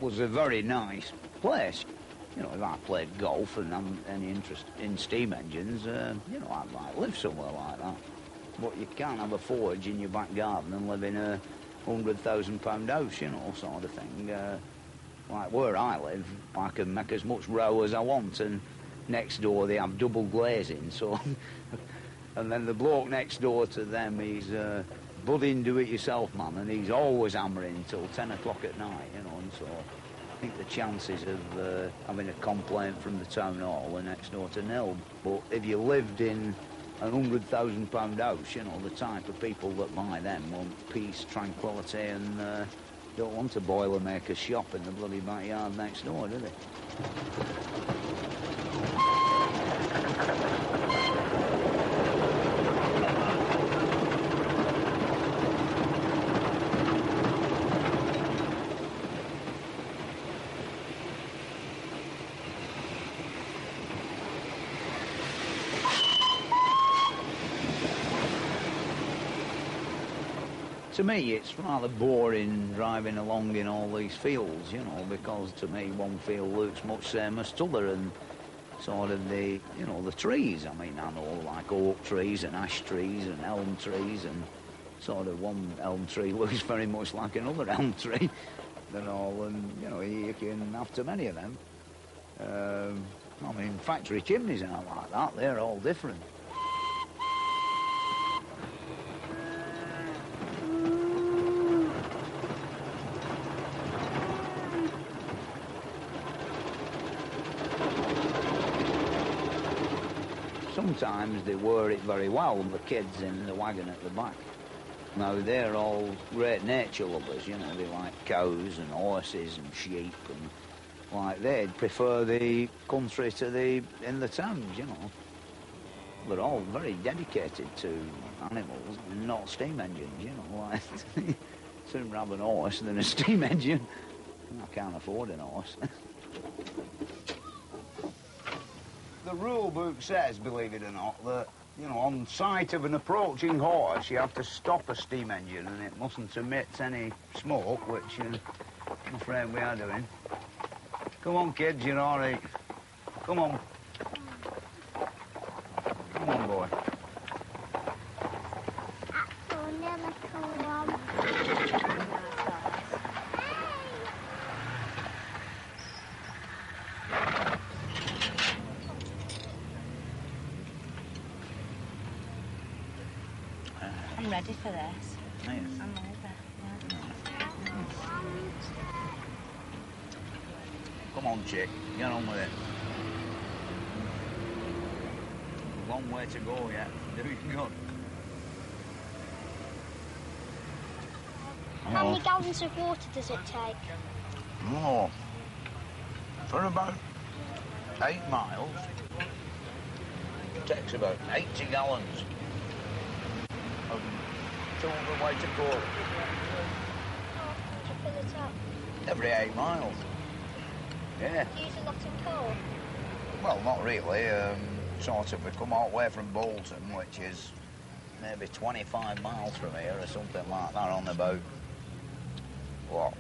was a very nice place. You know, if I played golf and I'm any interest in steam engines, you know, I'd like live somewhere like that. But you can't have a forge in your back garden and live in a £100,000 house, you know, sort of thing. Like where I live, I can make as much row as I want, and next door they have double glazing, so... And then the bloke next door to them, he's a budding do-it-yourself man, and he's always hammering till 10 o'clock at night, you know, and so I think the chances of having a complaint from the town hall are next door to nil. But if you lived in a £100,000 house, you know, the type of people that buy them want peace, tranquility, and don't want a boilermaker's shop in the bloody backyard next door, do they? To me, it's rather boring driving along in all these fields, you know, because to me one field looks much same as t'other, and sort of the, you know, the trees. I mean, I know like oak trees and ash trees and elm trees, and sort of one elm tree looks very much like another elm tree and all, and, you know, you can have too many of them. I mean, factory chimneys aren't like that, they're all different. Sometimes they wear it very well, the kids in the wagon at the back. Now, they're all great nature lovers, you know, they like cows and horses and sheep, and like they'd prefer the country to in the towns, you know. They're all very dedicated to animals and not steam engines, you know, like sooner have an horse than a steam engine. I can't afford an horse. The rule book says, believe it or not, that, you know, on sight of an approaching horse, you have to stop a steam engine and it mustn't emit any smoke, which I'm afraid we are doing. Come on, kids, you're all right. Come on. Come on, boy. I'm ready for this. Yes. I'm ready. Yeah. Come on, chick. Get on with it. Long way to go yet. Doing good. How many gallons of water does it take? Oh, for about 8 miles, it takes about 80 gallons. 200 way to go. To fill it up? Every 8 miles. Yeah. Do you use a lot of coal? Well, not really. Sort of, we come all the way from Bolton, which is maybe 25 miles from here or something like that, on about, what,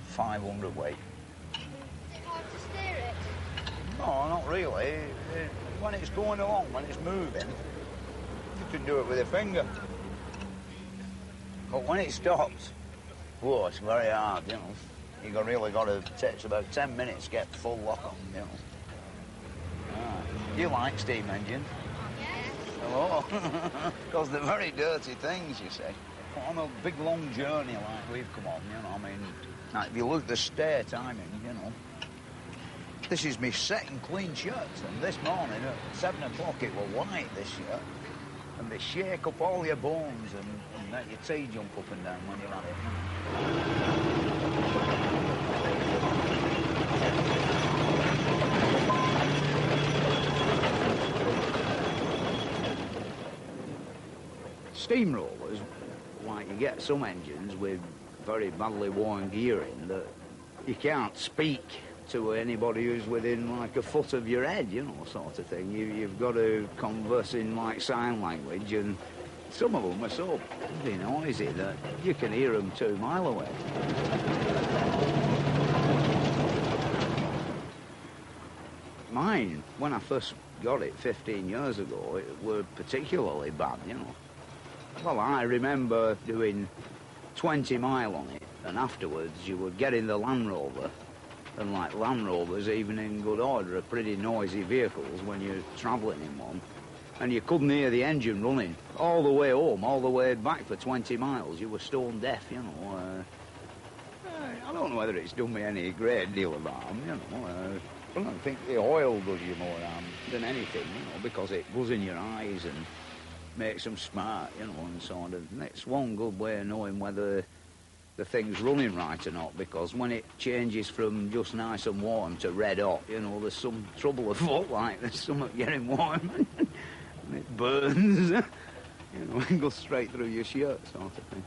500 weight. Is it hard to steer it? No, not really. When it's going along, when it's moving, you can do it with a finger. But when it stops, whoa, it's very hard, you know. You really got to, it takes about 10 minutes to get full lock on, you know. You like steam engines? Yes. Hello. Because they're very dirty things, you see. On a big long journey like we've come on, you know, I mean, like if you look at the stair timing, you know. This is me second clean shirt, and this morning at 7 o'clock it was white, this shirt. And they shake up all your bones and let your teeth jump up and down when you're at it. Steamrollers, like you get some engines with very badly worn gearing that you can't speak to anybody who's within like a foot of your head, you know, sort of thing. You've got to converse in like sign language, and some of them are so bloody noisy that you can hear them 2 miles away. mine, when I first got it 15 years ago, it were particularly bad, you know. Well, I remember doing 20 mile on it, and afterwards you would get in the Land Rover, and like Land Rovers, even in good order, are pretty noisy vehicles when you're travelling in one, and you couldn't hear the engine running all the way home, all the way back for 20 miles. You were stone deaf, you know. I don't know whether it's done me any great deal of harm, you know. I don't think the oil does you more harm than anything, you know, because it goes in your eyes and makes them smart, you know, and so on. And it's one good way of knowing whether the thing's running right or not, because when it changes from just nice and warm to red hot, you know, there's some trouble afoot, like there's something getting warm and it burns, you know, and goes straight through your shirt, sort of thing.